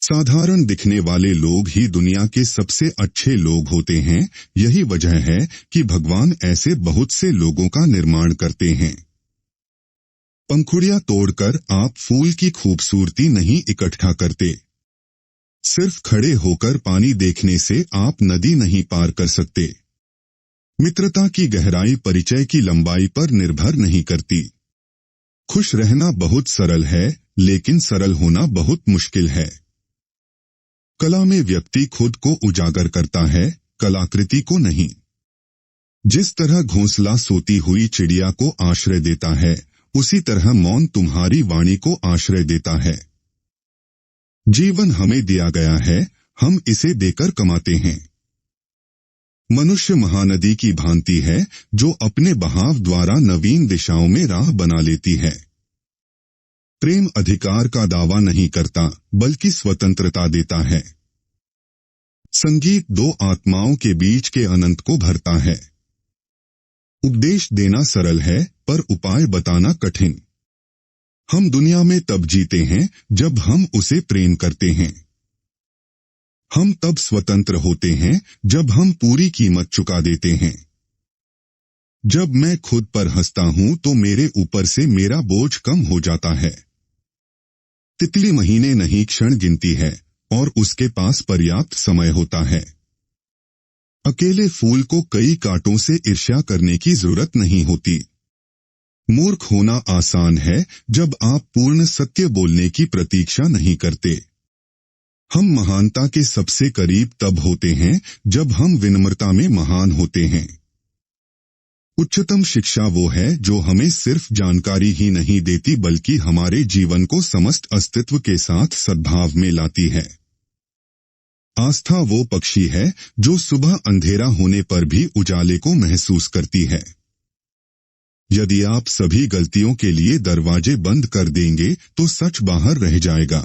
साधारण दिखने वाले लोग ही दुनिया के सबसे अच्छे लोग होते हैं। यही वजह है कि भगवान ऐसे बहुत से लोगों का निर्माण करते हैं। पंखुड़ियां तोड़कर आप फूल की खूबसूरती नहीं इकट्ठा करते। सिर्फ खड़े होकर पानी देखने से आप नदी नहीं पार कर सकते। मित्रता की गहराई परिचय की लंबाई पर निर्भर नहीं करती। खुश रहना बहुत सरल है, लेकिन सरल होना बहुत मुश्किल है। कला में व्यक्ति खुद को उजागर करता है, कलाकृति को नहीं। जिस तरह घोंसला सोती हुई चिड़िया को आश्रय देता है, उसी तरह मौन तुम्हारी वाणी को आश्रय देता है। जीवन हमें दिया गया है, हम इसे देकर कमाते हैं। मनुष्य महानदी की भांति है, जो अपने बहाव द्वारा नवीन दिशाओं में राह बना लेती है। प्रेम अधिकार का दावा नहीं करता, बल्कि स्वतंत्रता देता है। संगीत दो आत्माओं के बीच के अनंत को भरता है। उपदेश देना सरल है, पर उपाय बताना कठिन। हम दुनिया में तब जीते हैं जब हम उसे प्रेम करते हैं। हम तब स्वतंत्र होते हैं जब हम पूरी कीमत चुका देते हैं। जब मैं खुद पर हंसता हूं तो मेरे ऊपर से मेरा बोझ कम हो जाता है। तितली महीने नहीं क्षण गिनती है, और उसके पास पर्याप्त समय होता है। अकेले फूल को कई कांटों से ईर्ष्या करने की जरूरत नहीं होती। मूर्ख होना आसान है जब आप पूर्ण सत्य बोलने की प्रतीक्षा नहीं करते। हम महानता के सबसे करीब तब होते हैं जब हम विनम्रता में महान होते हैं। उच्चतम शिक्षा वो है जो हमें सिर्फ जानकारी ही नहीं देती, बल्कि हमारे जीवन को समस्त अस्तित्व के साथ सद्भाव में लाती है। आस्था वो पक्षी है जो सुबह अंधेरा होने पर भी उजाले को महसूस करती है। यदि आप सभी गलतियों के लिए दरवाजे बंद कर देंगे तो सच बाहर रह जाएगा।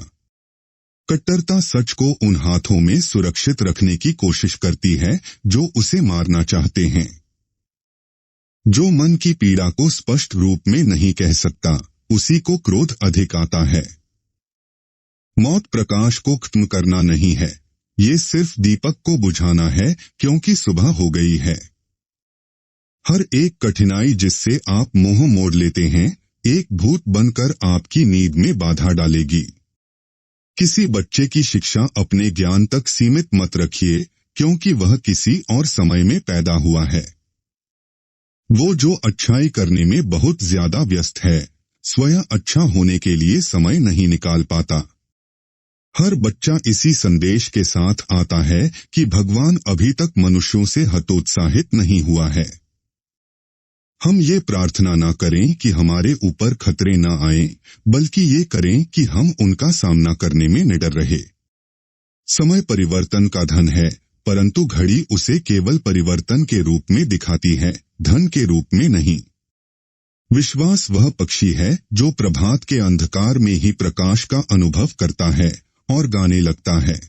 कट्टरता सच को उन हाथों में सुरक्षित रखने की कोशिश करती है जो उसे मारना चाहते हैं। जो मन की पीड़ा को स्पष्ट रूप में नहीं कह सकता, उसी को क्रोध अधिक आता है। मौत प्रकाश को खत्म करना नहीं है, ये सिर्फ दीपक को बुझाना है, क्योंकि सुबह हो गई है। हर एक कठिनाई जिससे आप मोह मोड़ लेते हैं, एक भूत बनकर आपकी नींद में बाधा डालेगी। किसी बच्चे की शिक्षा अपने ज्ञान तक सीमित मत रखिए, क्योंकि वह किसी और समय में पैदा हुआ है। वो जो अच्छाई करने में बहुत ज्यादा व्यस्त है, स्वयं अच्छा होने के लिए समय नहीं निकाल पाता। हर बच्चा इसी संदेश के साथ आता है कि भगवान अभी तक मनुष्यों से हतोत्साहित नहीं हुआ है। हम ये प्रार्थना ना करें कि हमारे ऊपर खतरे ना आएं, बल्कि ये करें कि हम उनका सामना करने में निडर रहे। समय परिवर्तन का धन है, परंतु घड़ी उसे केवल परिवर्तन के रूप में दिखाती है, धन के रूप में नहीं। विश्वास वह पक्षी है जो प्रभात के अंधकार में ही प्रकाश का अनुभव करता है और गाने लगता है।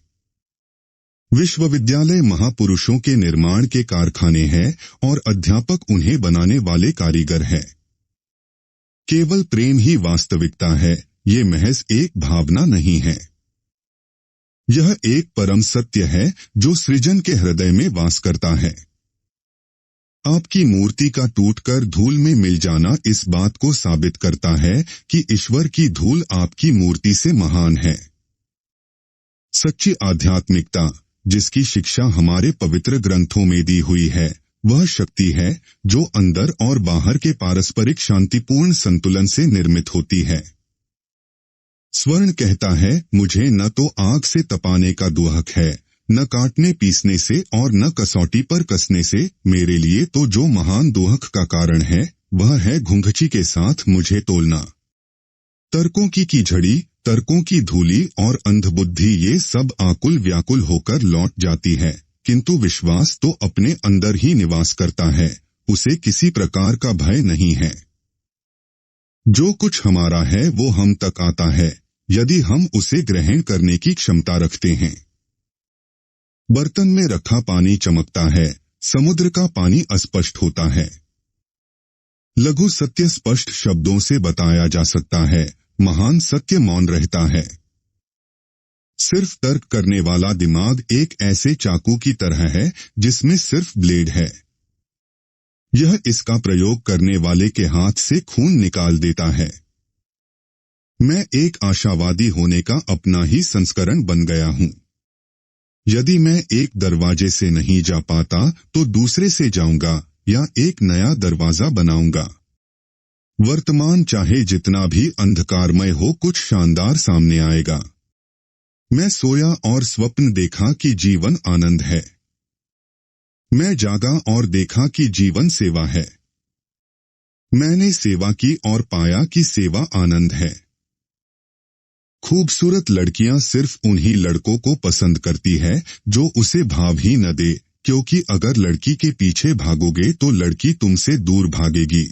विश्वविद्यालय महापुरुषों के निर्माण के कारखाने हैं और अध्यापक उन्हें बनाने वाले कारीगर हैं। केवल प्रेम ही वास्तविकता है, ये महज एक भावना नहीं है। यह एक परम सत्य है जो सृजन के हृदय में वास करता है। आपकी मूर्ति का टूटकर धूल में मिल जाना इस बात को साबित करता है कि ईश्वर की धूल आपकी मूर्ति से महान है। सच्ची आध्यात्मिकता, जिसकी शिक्षा हमारे पवित्र ग्रंथों में दी हुई है, वह शक्ति है जो अंदर और बाहर के पारस्परिक शांतिपूर्ण संतुलन से निर्मित होती है। स्वर्ण कहता है, मुझे न तो आग से तपाने का दुहक है, न काटने पीसने से और न कसौटी पर कसने से। मेरे लिए तो जो महान दुहक का कारण है, वह है घुंघची के साथ मुझे तोलना। तर्कों की झड़ी, तर्कों की धूली और अंधबुद्धि, ये सब आकुल व्याकुल होकर लौट जाती है, किंतु विश्वास तो अपने अंदर ही निवास करता है, उसे किसी प्रकार का भय नहीं है। जो कुछ हमारा है वो हम तक आता है, यदि हम उसे ग्रहण करने की क्षमता रखते हैं। बर्तन में रखा पानी चमकता है, समुद्र का पानी अस्पष्ट होता है। लघु सत्य स्पष्ट शब्दों से बताया जा सकता है, महान सत्य मौन रहता है। सिर्फ तर्क करने वाला दिमाग एक ऐसे चाकू की तरह है जिसमें सिर्फ ब्लेड है। यह इसका प्रयोग करने वाले के हाथ से खून निकाल देता है। मैं एक आशावादी होने का अपना ही संस्करण बन गया हूँ। यदि मैं एक दरवाजे से नहीं जा पाता तो दूसरे से जाऊंगा या एक नया दरवाजा बनाऊंगा। वर्तमान चाहे जितना भी अंधकारमय हो, कुछ शानदार सामने आएगा। मैं सोया और स्वप्न देखा कि जीवन आनंद है। मैं जागा और देखा कि जीवन सेवा है। मैंने सेवा की और पाया कि सेवा आनंद है। खूबसूरत लड़कियां सिर्फ उन्हीं लड़कों को पसंद करती है जो उसे भाव ही न दे, क्योंकि अगर लड़की के पीछे भागोगे तो लड़की तुमसे दूर भागेगी।